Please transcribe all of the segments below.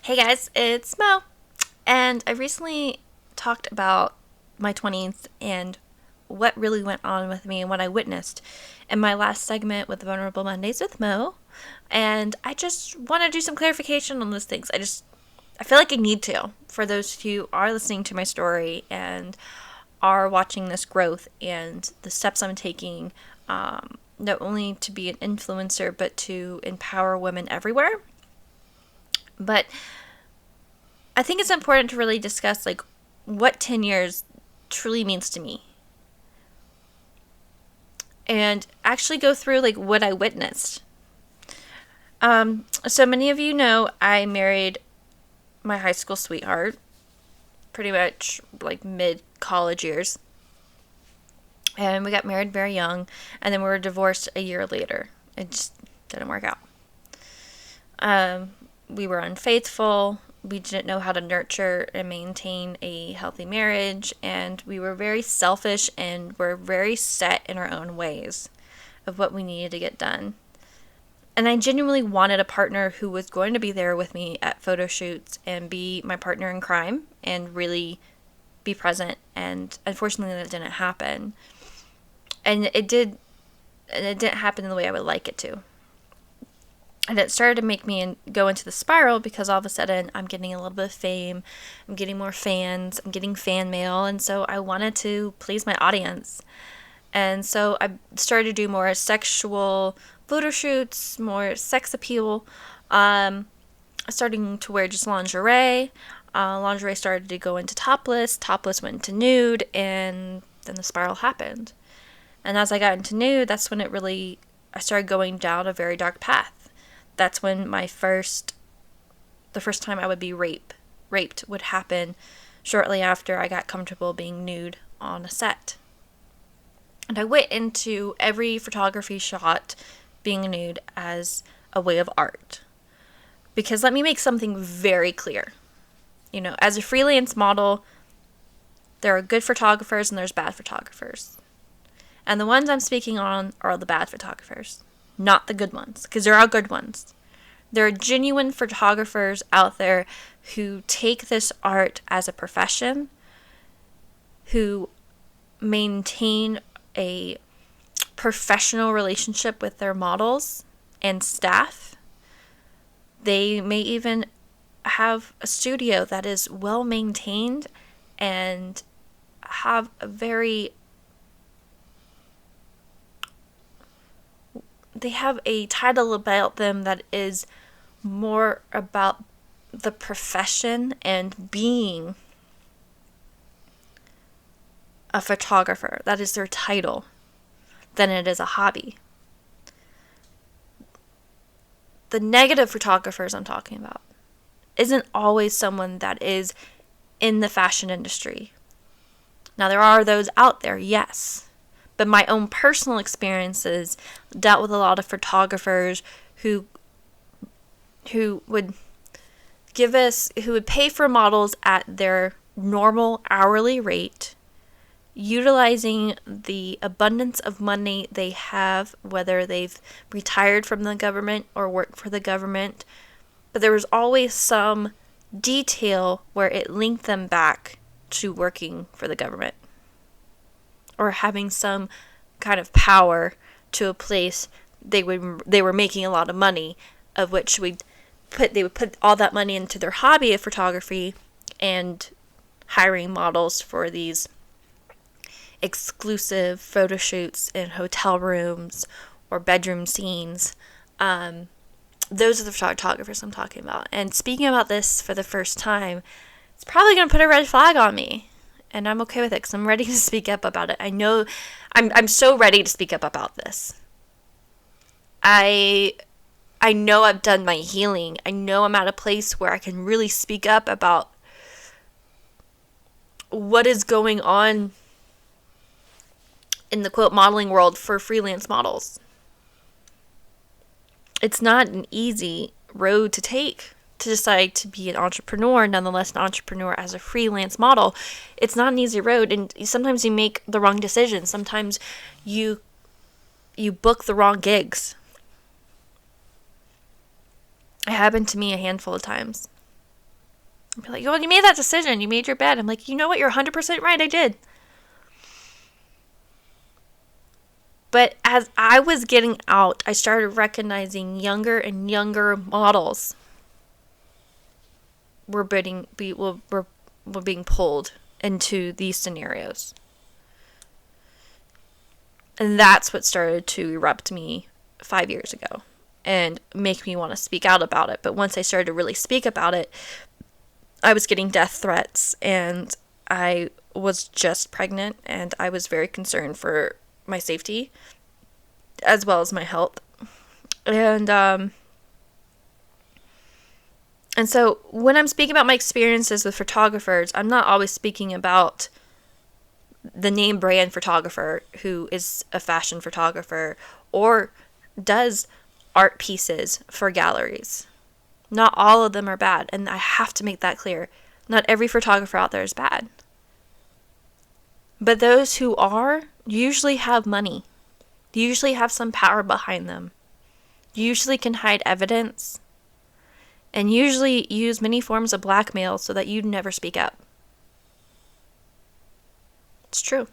Hey guys, it's Mo, and I recently talked about my 20s and what really went on with me and what I witnessed in my last segment with Vulnerable Mondays with Mo. And I just want to do some clarification on those things. I feel like I need to for those who are listening to my story and are watching this growth and the steps I'm taking, not only to be an influencer, but to empower women everywhere. But I think it's important to really discuss like what 10 years truly means to me and actually go through like what I witnessed. So many of you know I married my high school sweetheart pretty much like mid college years. And we got married very young, and then we were divorced a year later. It just didn't work out. We were unfaithful. We didn't know how to nurture and maintain a healthy marriage, and we were very selfish and were very set in our own ways of what we needed to get done. And I genuinely wanted a partner who was going to be there with me at photo shoots and be my partner in crime and really be present. And unfortunately, that didn't happen. And it didn't happen in the way I would like it to. And it started to make me go into the spiral because all of a sudden I'm getting a little bit of fame, I'm getting more fans, I'm getting fan mail, and so I wanted to please my audience. And so I started to do more sexual photo shoots, more sex appeal, starting to wear just lingerie. Lingerie started to go into topless, topless went into nude, and then the spiral happened. And as I got into nude, that's when I started going down a very dark path. That's when the first time I would be raped would happen shortly after I got comfortable being nude on a set. And I went into every photography shot being nude as a way of art. Because let me make something very clear. You know, as a freelance model, there are good photographers and there's bad photographers. And the ones I'm speaking on are the bad photographers, not the good ones, because there are good ones. There are genuine photographers out there who take this art as a profession, who maintain a professional relationship with their models and staff. They may even have a studio that is well maintained and have they have a title about them that is more about the profession and being a photographer. That is their title, than it is a hobby. The negative photographers I'm talking about isn't always someone that is in the fashion industry. Now, there are those out there, yes. But my own personal experiences dealt with a lot of photographers who would pay for models at their normal hourly rate, utilizing the abundance of money they have, whether they've retired from the government or work for the government. But there was always some detail where it linked them back to working for the government, or having some kind of power to a place they were making a lot of money, of which they would put all that money into their hobby of photography and hiring models for these exclusive photo shoots in hotel rooms or bedroom scenes. Those are the photographers I'm talking about. And speaking about this for the first time, it's probably going to put a red flag on me. And I'm okay with it because I'm ready to speak up about it. I know I'm so ready to speak up about this. I know I've done my healing. I know I'm at a place where I can really speak up about what is going on in the quote modeling world for freelance models. It's not an easy road to take to decide to be an entrepreneur, nonetheless an entrepreneur as a freelance model. It's not an easy road, and sometimes you make the wrong decisions. Sometimes you book the wrong gigs. It happened to me a handful of times. Be like, well, you made that decision. You made your bed. I'm like, you know what? You're 100% right. I did. But as I was getting out, I started recognizing younger and younger models were being pulled into these scenarios. And that's what started to erupt me 5 years ago and make me want to speak out about it. But once I started to really speak about it, I was getting death threats, and I was just pregnant, and I was very concerned for my safety as well as my health. And so when I'm speaking about my experiences with photographers, I'm not always speaking about the name brand photographer who is a fashion photographer or does art pieces for galleries. Not all of them are bad, and I have to make that clear. Not every photographer out there is bad. But those who are usually have money. Usually have some power behind them. Usually can hide evidence. And usually use many forms of blackmail so that you never speak up. It's true.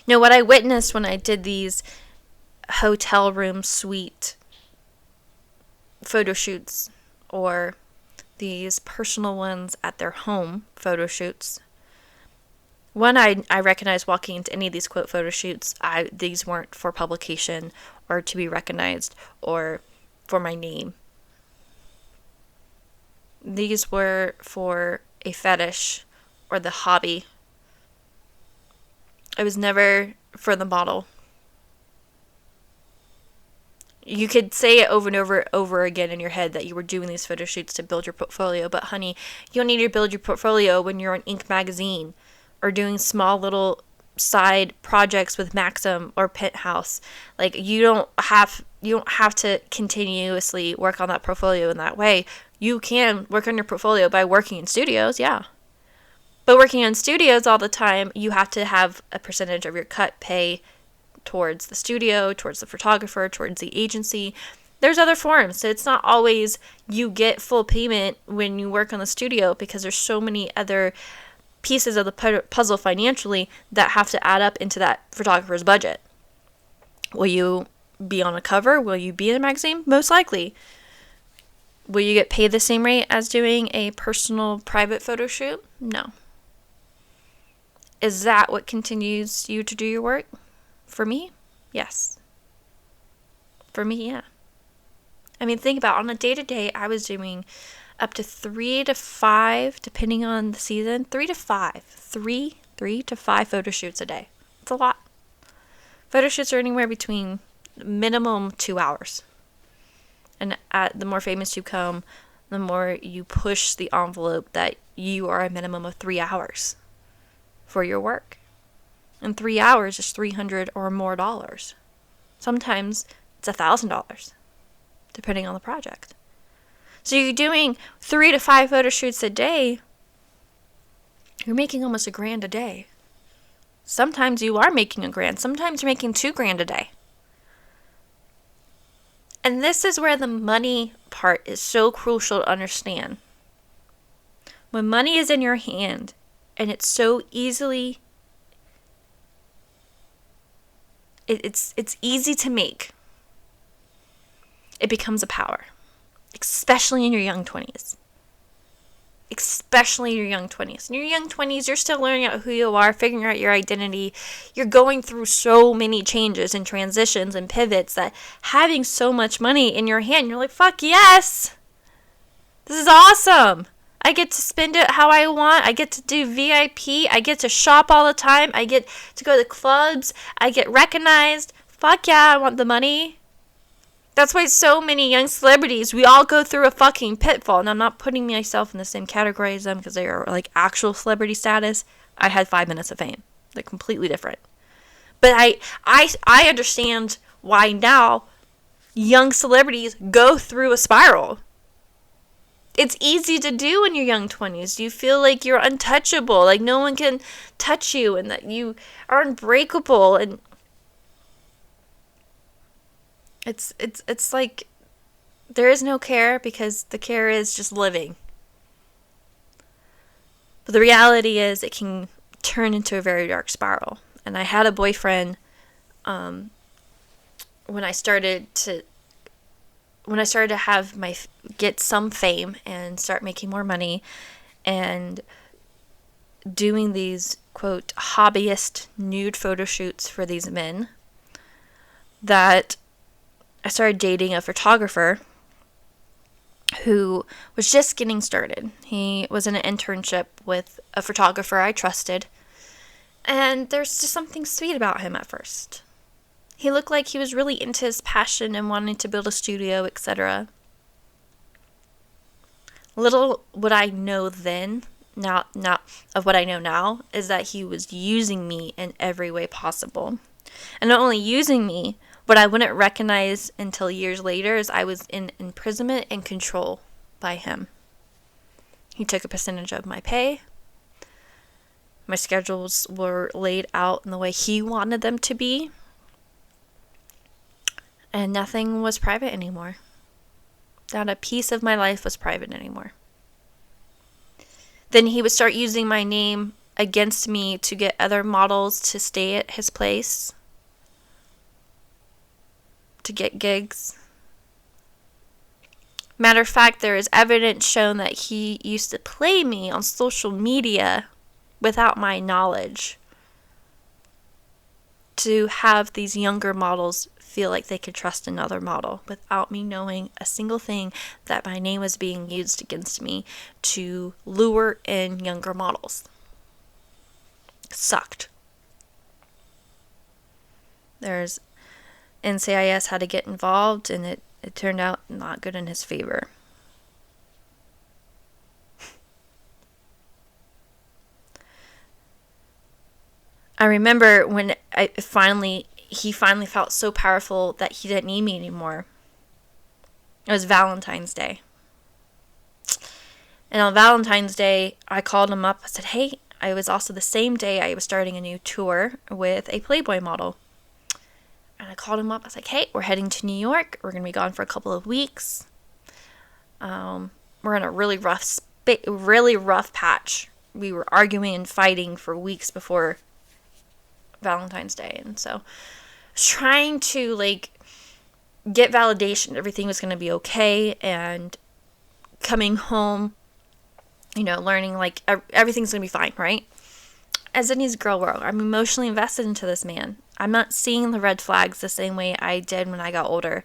You know, what I witnessed when I did these hotel room suite photo shoots or these personal ones at their home photo shoots. One, I recognized walking into any of these quote photo shoots, these weren't for publication or to be recognized or for my name. These were for a fetish or the hobby. It was never for the model. You could say it over and over again in your head that you were doing these photo shoots to build your portfolio, but honey, you don't need to build your portfolio when you're on Inc. magazine or doing small little side projects with Maxim or Penthouse. Like, you don't have to continuously work on that portfolio in that way. You can work on your portfolio by working in studios, yeah. But working in studios all the time, you have to have a percentage of your cut pay towards the studio, towards the photographer, towards the agency. There's other forms. So it's not always you get full payment when you work on the studio, because there's so many other pieces of the puzzle financially that have to add up into that photographer's budget. Will you be on a cover? Will you be in a magazine? Most likely. Will you get paid the same rate as doing a personal private photo shoot? No. Is that what continues you to do your work? For me, yes. For me, yeah. I mean, think about it. On a day-to-day, I was doing up to 3 to 5, depending on the season, 3 to 5. 3 to 5 photo shoots a day. It's a lot. Photo shoots are anywhere between minimum 2 hours. And the more famous you come, the more you push the envelope that you are a minimum of 3 hours for your work. And 3 hours is $300 or more dollars. Sometimes it's $1,000, depending on the project. So you're doing 3 to 5 photo shoots a day. You're making almost $1,000 a day. Sometimes you are making $1,000. Sometimes you're making $2,000 a day. And this is where the money part is so crucial to understand. When money is in your hand and it's so easily, it's easy to make, it becomes a power, especially in your young 20s. Especially in your young 20s. In your young 20s, you're still learning out who you are, figuring out your identity. You're going through so many changes and transitions and pivots that having so much money in your hand, you're like, fuck yes! This is awesome! I get to spend it how I want. I get to do VIP. I get to shop all the time. I get to go to clubs. I get recognized. Fuck yeah, I want the money. That's why so many young celebrities, we all go through a fucking pitfall. And I'm not putting myself in the same category as them because they are like actual celebrity status. I had 5 minutes of fame. They're completely different. But I understand why now young celebrities go through a spiral. It's easy to do in your young 20s. You feel like you're untouchable, like no one can touch you, and that you are unbreakable. And it's like there is no care, because the care is just living. But the reality is it can turn into a very dark spiral. And I had a boyfriend when I started to have get some fame and start making more money and doing these quote hobbyist nude photo shoots for these men, that I started dating a photographer who was just getting started. He was in an internship with a photographer I trusted, and there's just something sweet about him at first. He looked like he was really into his passion and wanting to build a studio, etc. Little would I know then, not of what I know now, is that he was using me in every way possible. And not only using me, what I wouldn't recognize until years later is I was in imprisonment and control by him. He took a percentage of my pay. My schedules were laid out in the way he wanted them to be. And nothing was private anymore. Not a piece of my life was private anymore. Then he would start using my name against me to get other models to stay at his place, to get gigs. Matter of fact, there is evidence shown that he used to play me on social media without my knowledge to have these younger models feel like they could trust another model without me knowing a single thing, that my name was being used against me to lure in younger models. Sucked. There's NCIS had to get involved, and it turned out not good in his favor. I remember when he finally felt so powerful that he didn't need me anymore. It was Valentine's Day. And on Valentine's Day, I called him up. I said, hey, it was also the same day I was starting a new tour with a Playboy model. And I called him up. I was like, hey, we're heading to New York. We're going to be gone for a couple of weeks. We're in a really rough patch. We were arguing and fighting for weeks before Valentine's Day. And so I was trying to get validation everything was going to be okay, and coming home, learning everything's going to be fine, right? As in his girl world, I'm emotionally invested into this man. I'm not seeing the red flags the same way I did when I got older.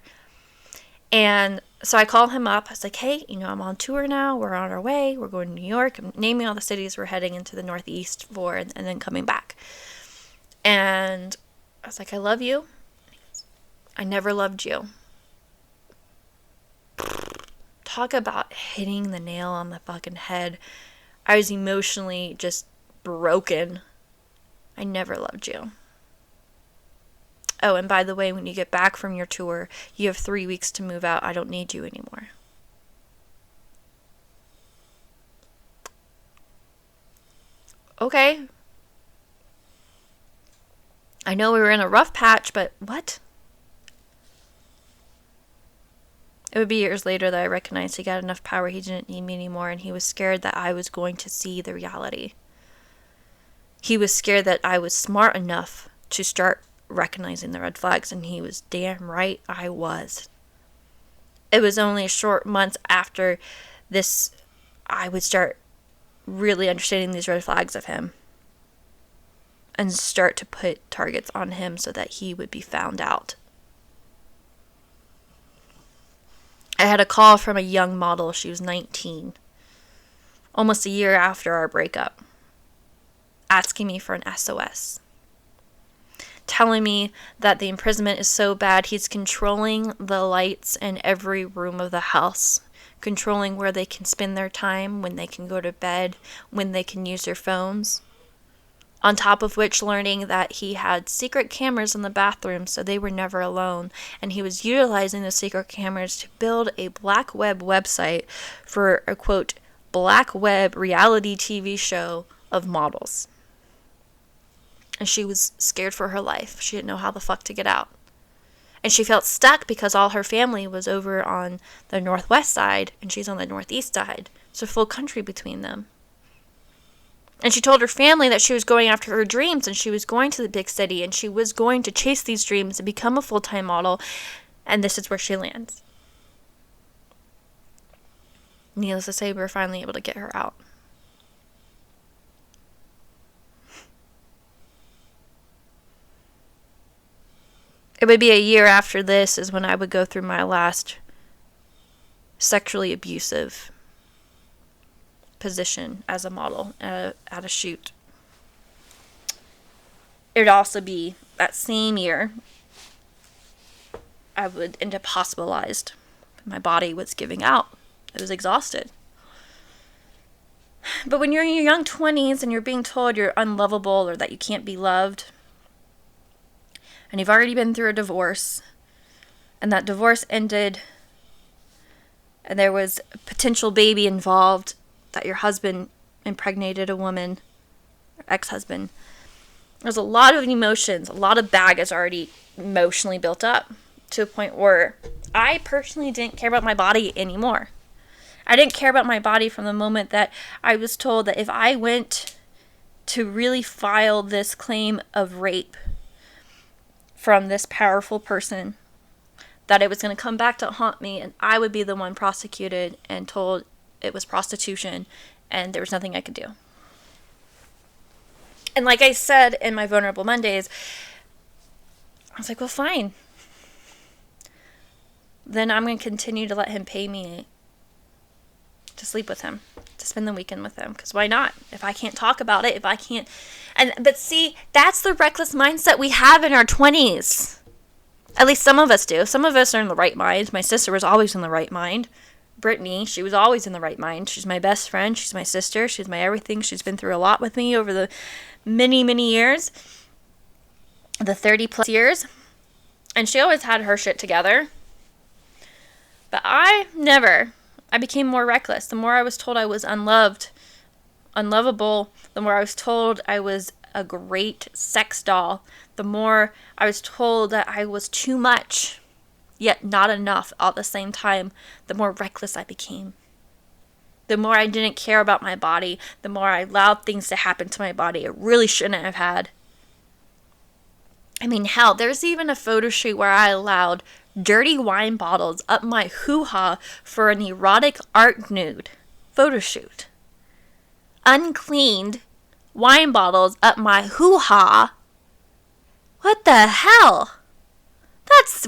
And so I called him up. I was like, hey, I'm on tour now. We're on our way. We're going to New York. I'm naming all the cities we're heading into the Northeast for, and then coming back. And I was like, I love you. I never loved you. Talk about hitting the nail on the fucking head. I was emotionally just broken. I never loved you. Oh, and by the way, when you get back from your tour, you have 3 weeks to move out. I don't need you anymore. Okay. I know we were in a rough patch, but what? It would be years later that I recognized he got enough power he didn't need me anymore, and he was scared that I was going to see the reality. He was scared that I was smart enough to start recognizing the red flags, and he was damn right I was. It was only a short months after this I would start really understanding these red flags of him and start to put targets on him so that he would be found out. I had a call from a young model. She was 19, almost a year after our breakup, asking me for an SOS, telling me that the imprisonment is so bad he's controlling the lights in every room of the house, controlling where they can spend their time, when they can go to bed, when they can use their phones. On top of which, learning that he had secret cameras in the bathroom so they were never alone, and he was utilizing the secret cameras to build a black web website for a quote black web reality TV show of models. And she was scared for her life. She didn't know how the fuck to get out. And she felt stuck because all her family was over on the northwest side and she's on the northeast side. It's a full country between them. And she told her family that she was going after her dreams and she was going to the big city and she was going to chase these dreams and become a full-time model. And this is where she lands. Needless to say, we were finally able to get her out. It would be a year after this is when I would go through my last sexually abusive position as a model at a shoot. It would also be that same year I would end up hospitalized. My body was giving out. It was exhausted. But when you're in your young 20s and you're being told you're unlovable or that you can't be loved, and you've already been through a divorce, and that divorce ended, and there was a potential baby involved, that your husband impregnated a woman, or ex-husband. There's a lot of emotions, a lot of baggage already emotionally built up to a point where I personally didn't care about my body anymore. I didn't care about my body from the moment that I was told that if I went to really file this claim of rape from this powerful person, that it was going to come back to haunt me and I would be the one prosecuted and told it was prostitution and there was nothing I could do. And like I said in my Vulnerable Mondays, I was like, well, fine. Then I'm going to continue to let him pay me to sleep with him, to spend the weekend with him. Because why not? If I can't talk about it, if I can't... But see, that's the reckless mindset we have in our 20s. At least some of us do. Some of us are in the right mind. My sister was always in the right mind. Brittany, she was always in the right mind. She's my best friend. She's my sister. She's my everything. She's been through a lot with me over the many, many years. The 30 plus years. And she always had her shit together. But I never. I became more reckless. The more I was told I was unloved, unlovable, the more I was told I was a great sex doll, the more I was told that I was too much, yet not enough at the same time, the more reckless I became. The more I didn't care about my body, the more I allowed things to happen to my body it really shouldn't have had. I mean, hell, there's even a photo shoot where I allowed dirty wine bottles up my hoo-ha for an erotic art nude photo shoot. Uncleaned wine bottles up my hoo-ha. What the hell? That's,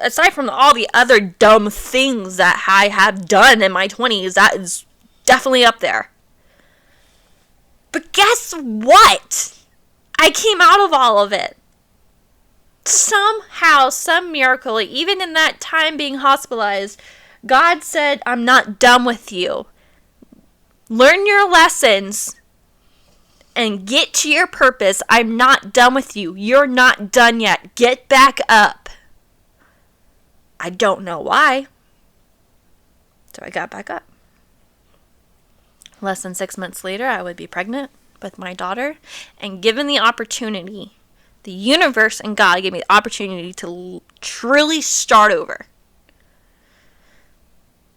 aside from all the other dumb things that I have done in my 20s, that is definitely up there. But guess what? I came out of all of it. Somehow, some miracle, even in that time being hospitalized, God said, I'm not done with you. Learn your lessons and get to your purpose. I'm not done with you. You're not done yet. Get back up. I don't know why. So I got back up. Less than 6 months later, I would be pregnant with my daughter. And given the opportunity, the universe and God gave me the opportunity to truly start over.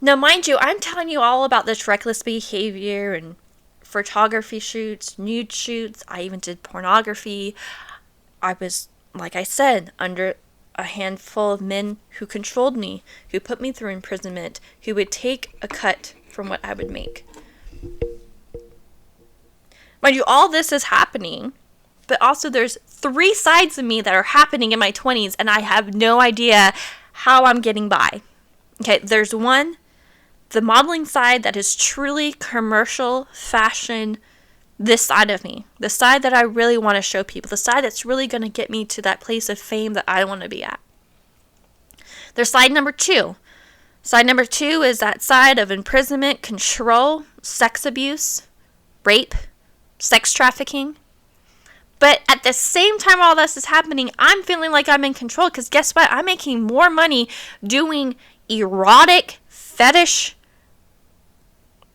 Now, mind you, I'm telling you all about this reckless behavior and photography shoots, nude shoots. I even did pornography. I was, like I said, under a handful of men who controlled me, who put me through imprisonment, who would take a cut from what I would make. Mind you, all this is happening, but also there's 3 sides of me that are happening in my 20s, and I have no idea how I'm getting by. Okay, there's one, the modeling side that is truly commercial, fashion, this side of me. The side that I really want to show people. The side that's really going to get me to that place of fame that I want to be at. There's side number 2. Side number 2 is that side of imprisonment, control, sex abuse, rape, sex trafficking. But at the same time all this is happening, I'm feeling like I'm in control because guess what? I'm making more money doing erotic fetish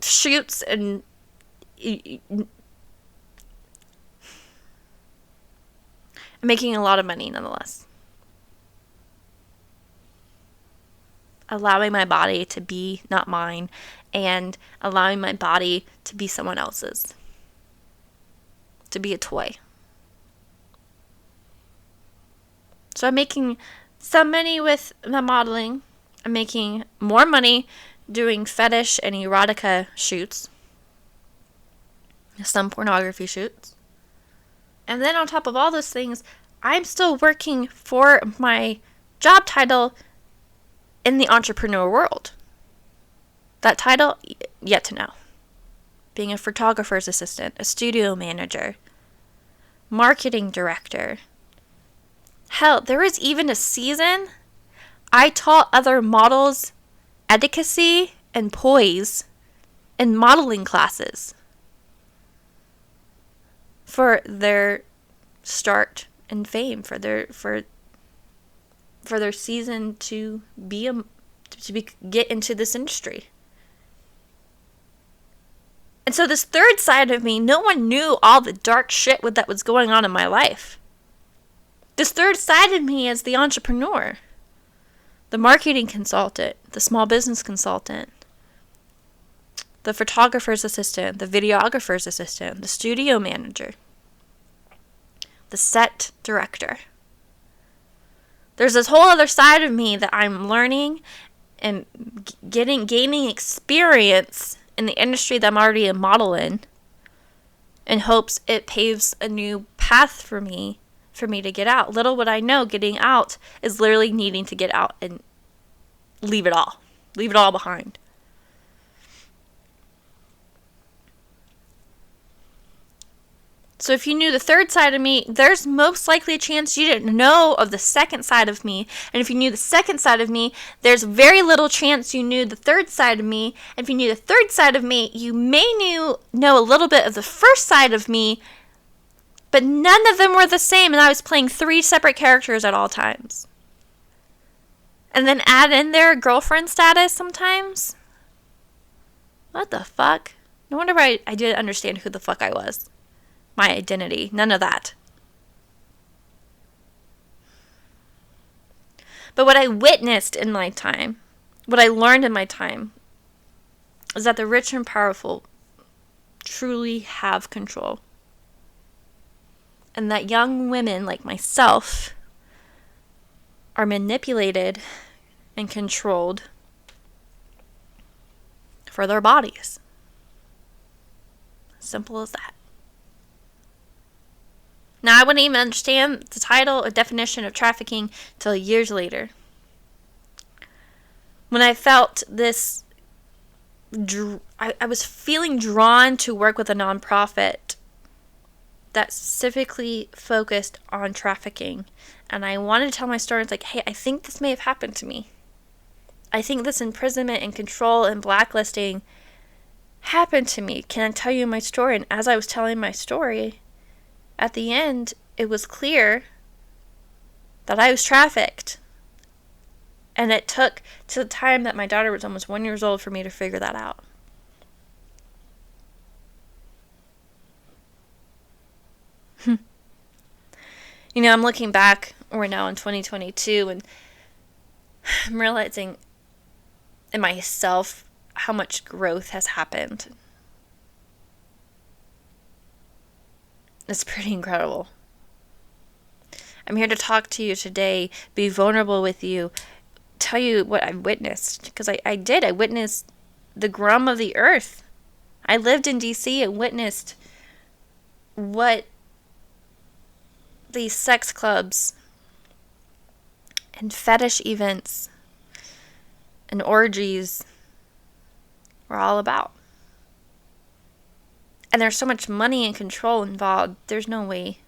shoots and I'm making a lot of money nonetheless. Allowing my body to be not mine and allowing my body to be someone else's. to be a toy. So I'm making some money with the modeling. I'm making more money doing fetish and erotica shoots. Some pornography shoots. And then on top of all those things, I'm still working for my job title in the entrepreneur world. That title, yet to know. Being a photographer's assistant, a studio manager, marketing director. Hell, there was even a season I taught other models etiquette and poise in modeling classes for their start and fame, for their season to get into this industry. And so this third side of me, no one knew all the dark shit that was going on in my life. This third side of me is the entrepreneur, the marketing consultant, the small business consultant, the photographer's assistant, the videographer's assistant, the studio manager, the set director. There's this whole other side of me that I'm learning and gaining experience in the industry that I'm already a model in hopes it paves a new path for me to get out. Little would I know, getting out is literally needing to get out and leave it all behind. So if you knew the third side of me, there's most likely a chance you didn't know of the second side of me. And if you knew the second side of me, there's very little chance you knew the third side of me. And if you knew the third side of me, you may know a little bit of the first side of me, but none of them were the same, and I was playing 3 separate characters at all times. And then add in their girlfriend status sometimes. What the fuck? No wonder I didn't understand who the fuck I was. My identity. None of that. But what I witnessed in my time, what I learned in my time, is that the rich and powerful truly have control. And that young women like myself are manipulated and controlled for their bodies. Simple as that. Now, I wouldn't even understand the title or definition of trafficking till years later. When I felt this, I was feeling drawn to work with a nonprofit that specifically focused on trafficking. And I wanted to tell my story. It's like, hey, I think this may have happened to me. I think this imprisonment and control and blacklisting happened to me. Can I tell you my story? And as I was telling my story, at the end, it was clear that I was trafficked. And it took to the time that my daughter was almost 1 year old for me to figure that out. You know, I'm looking back, we're now in 2022, and I'm realizing in myself how much growth has happened. It's pretty incredible. I'm here to talk to you today, be vulnerable with you, tell you what I witnessed. Because I did. I witnessed the grum of the earth. I lived in D.C. and witnessed what these sex clubs and fetish events and orgies were all about. And there's so much money and control involved, there's no way.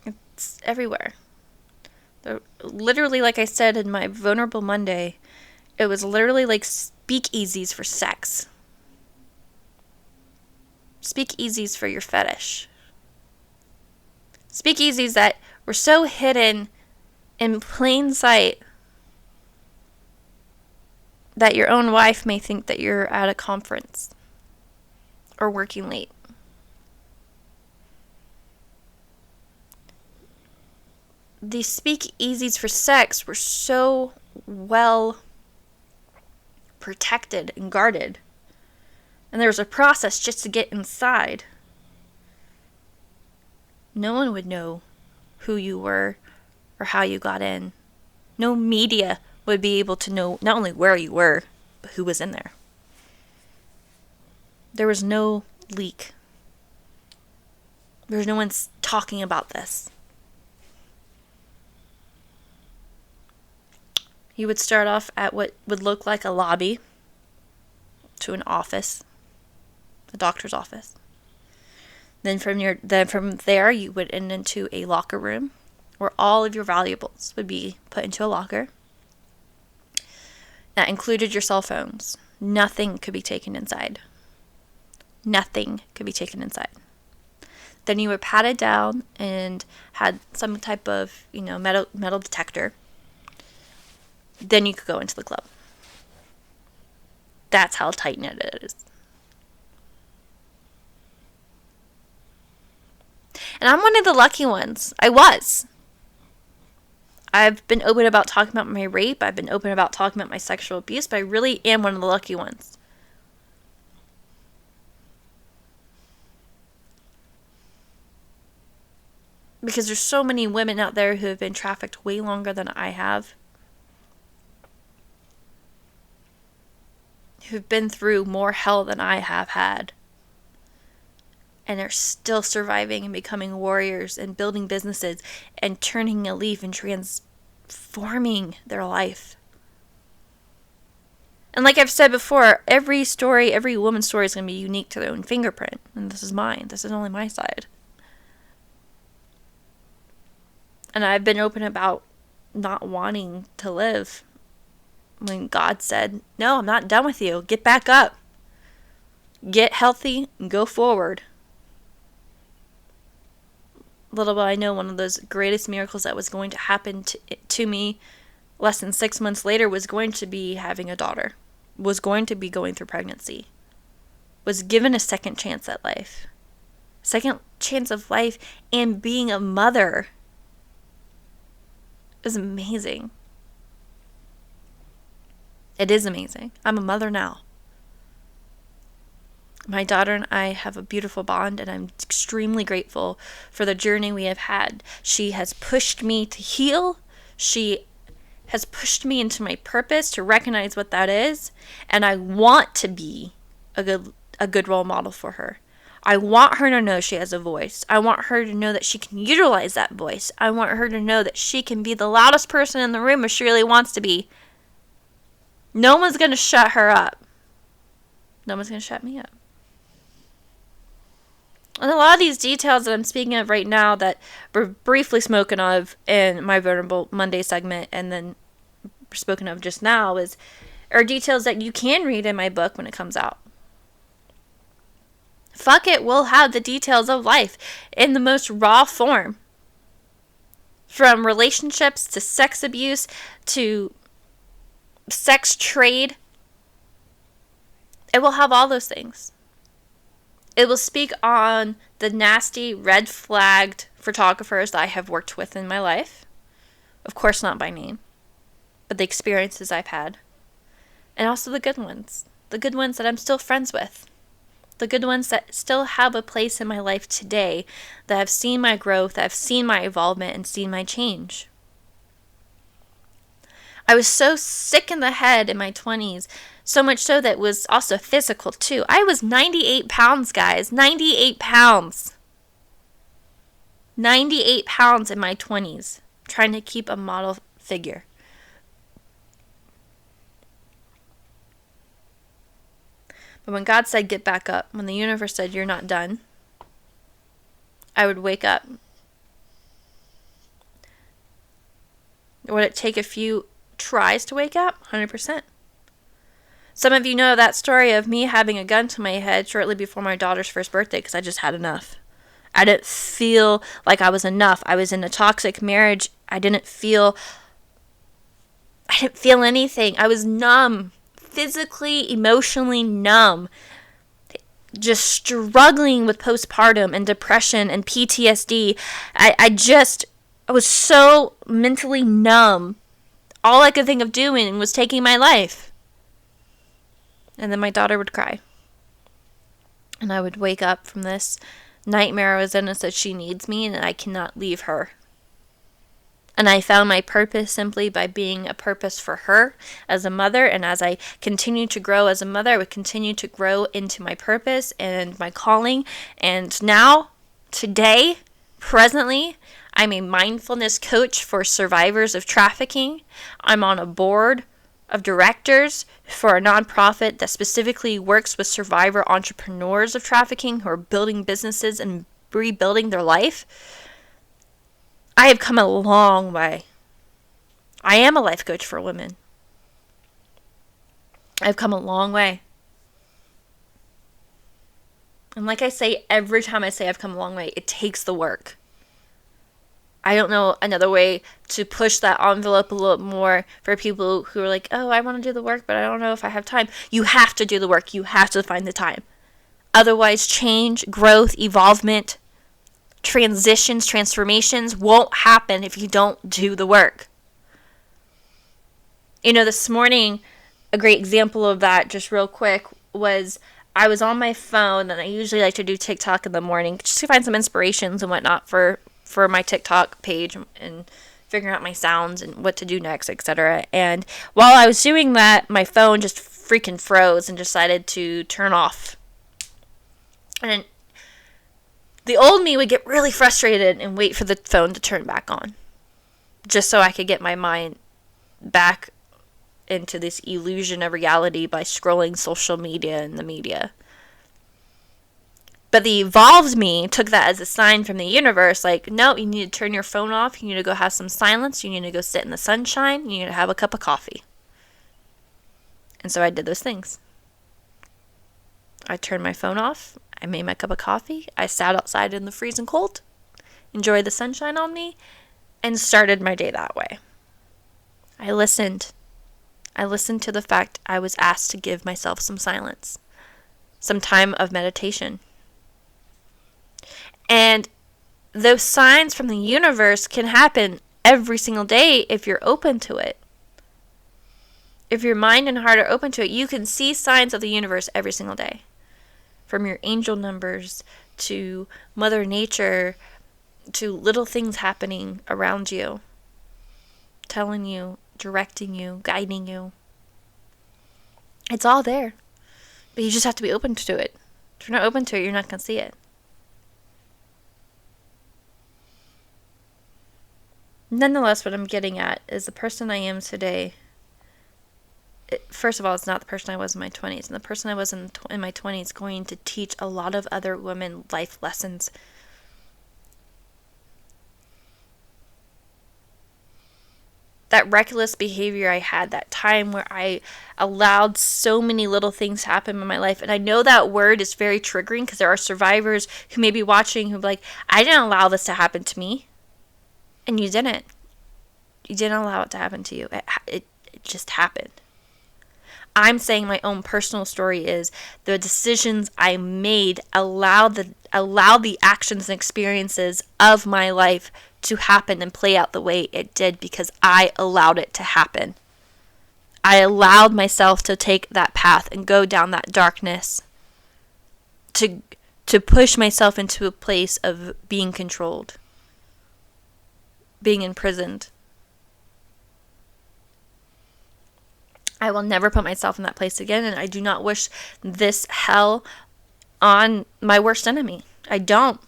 It's everywhere. Literally, like I said in my Vulnerable Monday, it was literally like speakeasies for sex. Speakeasies for your fetish. Speakeasies that were so hidden in plain sight that your own wife may think that you're at a conference or working late. These speakeasies for sex were so well protected and guarded. And there was a process just to get inside. no one would know who you were or how you got in. No media would be able to know not only where you were, but who was in there. There was no leak. There's no one talking about this. You would start off at what would look like a lobby to an office, a doctor's office. Then from there, you would end into a locker room where all of your valuables would be put into a locker. That included your cell phones. Nothing could be taken inside. Nothing could be taken inside. Then you were patted down and had some type of, metal detector. Then you could go into the club. That's how tight-knit it is. And I'm one of the lucky ones. I've been open about talking about my rape. I've been open about talking about my sexual abuse, but I really am one of the lucky ones. Because there's so many women out there who have been trafficked way longer than I have. Who've been through more hell than I have had. And are still surviving and becoming warriors and building businesses and turning a leaf and transforming their life. And like I've said before, every woman's story is going to be unique to their own fingerprint. And this is mine. This is only my side. And I've been open about not wanting to live. When God said, no, I'm not done with you. Get back up. Get healthy and go forward. Little did I know one of those greatest miracles that was going to happen to me less than 6 months later was going to be having a daughter. Was going to be going through pregnancy. Was given a second chance at life. Second chance of life and being a mother. It was amazing. It is amazing. I'm a mother now. My daughter and I have a beautiful bond, and I'm extremely grateful for the journey we have had. She has pushed me to heal. She has pushed me into my purpose to recognize what that is, and I want to be a good role model for her. I want her to know she has a voice. I want her to know that she can utilize that voice. I want her to know that she can be the loudest person in the room if she really wants to be. No one's going to shut her up. No one's going to shut me up. And a lot of these details that I'm speaking of right now that were briefly spoken of in my Vulnerable Monday segment and then spoken of just now are details that you can read in my book when it comes out. Fuck it, we'll have the details of life in the most raw form. From relationships to sex abuse to sex trade. It will have all those things. It will speak on the nasty, red flagged photographers that I have worked with in my life. Of course, not by name, but the experiences I've had. And also the good ones. The good ones that I'm still friends with. The good ones that still have a place in my life today, that have seen my growth, that have seen my evolvement, and seen my change. I was so sick in the head in my 20s, so much so that it was also physical too. I was 98 pounds, guys. 98 pounds. 98 pounds in my 20s, trying to keep a model figure. But when God said, get back up, when the universe said, you're not done, I would wake up. Would it take a few tries to wake up? 100%. Some of you know that story of me having a gun to my head shortly before my daughter's first birthday because I just had enough. I didn't feel like I was enough. I was in a toxic marriage. I didn't feel anything. I was numb. Physically, emotionally numb. Just struggling with postpartum and depression and PTSD. I was so mentally numb. All I could think of doing was taking my life. And then my daughter would cry. And I would wake up from this Nightmare Arizona said she needs me and I cannot leave her. And I found my purpose simply by being a purpose for her as a mother. And as I continue to grow as a mother, I would continue to grow into my purpose and my calling. And now, today, presently, I'm a mindfulness coach for survivors of trafficking. I'm on a board of directors for a nonprofit that specifically works with survivor entrepreneurs of trafficking who are building businesses and rebuilding their life. I have come a long way. I am a life coach for women. I've come a long way. And like I say, every time I say I've come a long way, it takes the work. I don't know another way to push that envelope a little more for people who are like, oh, I want to do the work, but I don't know if I have time. You have to do the work. You have to find the time. Otherwise, change, growth, evolvement, transitions, transformations won't happen if you don't do the work. You know, this morning, a great example of that, just real quick, was I was on my phone, and I usually like to do TikTok in the morning just to find some inspirations and whatnot for my TikTok page and figuring out my sounds and what to do next, etc. And while I was doing that, my phone just freaking froze and decided to turn off. And the old me would get really frustrated and wait for the phone to turn back on, just so I could get my mind back into this illusion of reality by scrolling social media and the media. But the evolved me took that as a sign from the universe, like, no, you need to turn your phone off, you need to go have some silence, you need to go sit in the sunshine, you need to have a cup of coffee. And so I did those things. I turned my phone off, I made my cup of coffee, I sat outside in the freezing cold, enjoyed the sunshine on me, and started my day that way. I listened. I listened to the fact I was asked to give myself some silence, some time of meditation. And those signs from the universe can happen every single day if you're open to it. If your mind and heart are open to it, you can see signs of the universe every single day. From your angel numbers to Mother Nature to little things happening around you, telling you, directing you, guiding you. It's all there. But you just have to be open to it. If you're not open to it, you're not going to see it. Nonetheless, what I'm getting at is the person I am today. First of all, it's not the person I was in my 20s. And the person I was in my 20s is going to teach a lot of other women life lessons. That reckless behavior I had, that time where I allowed so many little things to happen in my life. And I know that word is very triggering because there are survivors who may be watching who be like, I didn't allow this to happen to me. And you didn't. You didn't allow it to happen to you. It just happened. I'm saying my own personal story is the decisions I made allow the actions and experiences of my life to happen and play out the way it did because I allowed it to happen. I allowed myself to take that path and go down that darkness to push myself into a place of being controlled, being imprisoned. I will never put myself in that place again, and I do not wish this hell on my worst enemy. I don't.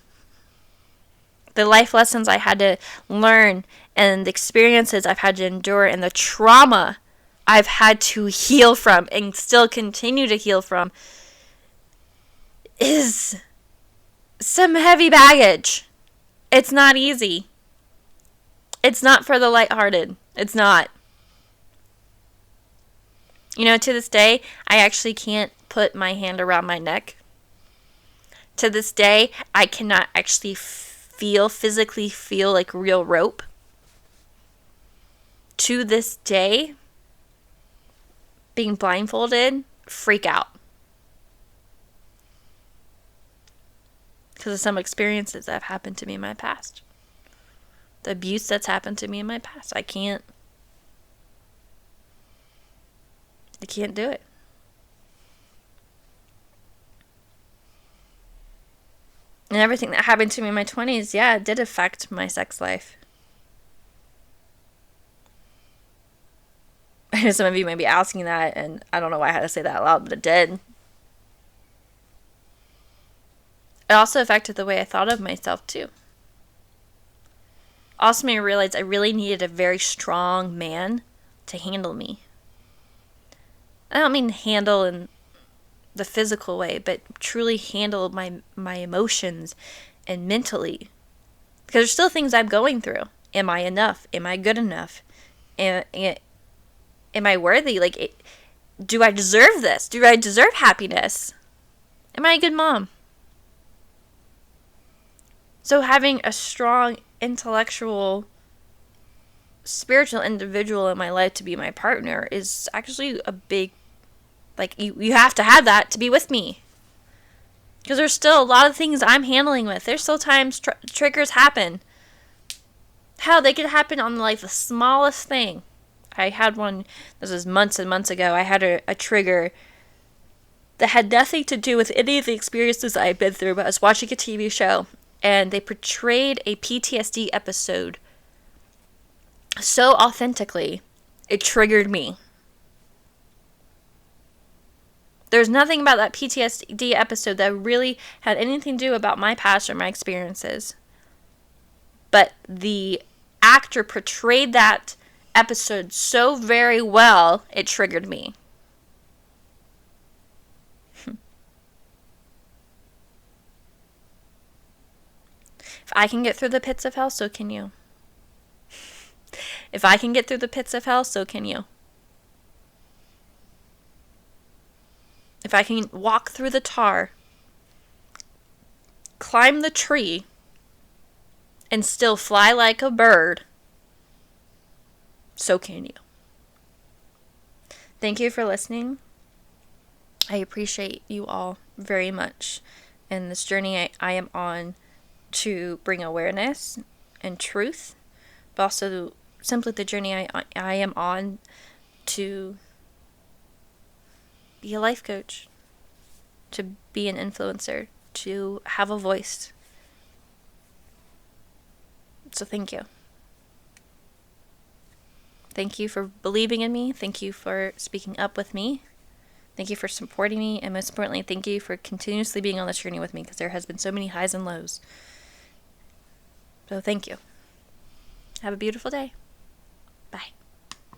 The life lessons I had to learn and the experiences I've had to endure and the trauma I've had to heal from and still continue to heal from is some heavy baggage. It's not easy. It's not for the lighthearted. It's not. You know, to this day, I actually can't put my hand around my neck. To this day, I cannot actually physically feel like real rope. To this day, being blindfolded, freak out. Because of some experiences that have happened to me in my past. The abuse that's happened to me in my past. I can't do it. And everything that happened to me in my 20s, yeah, it did affect my sex life. I know some of you may be asking that, and I don't know why I had to say that out loud, but it did. It also affected the way I thought of myself, too. Also made me realize I really needed a very strong man to handle me. I don't mean handle in the physical way, but truly handle my emotions and mentally. Because there's still things I'm going through. Am I enough? Am I good enough? Am I worthy? Like, do I deserve this? Do I deserve happiness? Am I a good mom? So having a strong intellectual, spiritual individual in my life to be my partner is actually a big, like, you have to have that to be with me. Because there's still a lot of things I'm handling with. There's still times triggers happen. Hell, they could happen on, like, the smallest thing. I had one, this was months and months ago, I had a trigger that had nothing to do with any of the experiences I've been through, but I was watching a TV show, and they portrayed a PTSD episode so authentically, it triggered me. There's nothing about that PTSD episode that really had anything to do about my past or my experiences. But the actor portrayed that episode so very well, it triggered me. If I can get through the pits of hell, so can you. If I can get through the pits of hell, so can you. If I can walk through the tar, climb the tree, and still fly like a bird, so can you. Thank you for listening. I appreciate you all very much in this journey I am on to bring awareness and truth, but also simply the journey I am on to be a life coach, to be an influencer, to have a voice. So thank you. Thank you for believing in me. Thank you for speaking up with me. Thank you for supporting me. And most importantly, thank you for continuously being on this journey with me, because there has been so many highs and lows. So thank you. Have a beautiful day. Bye.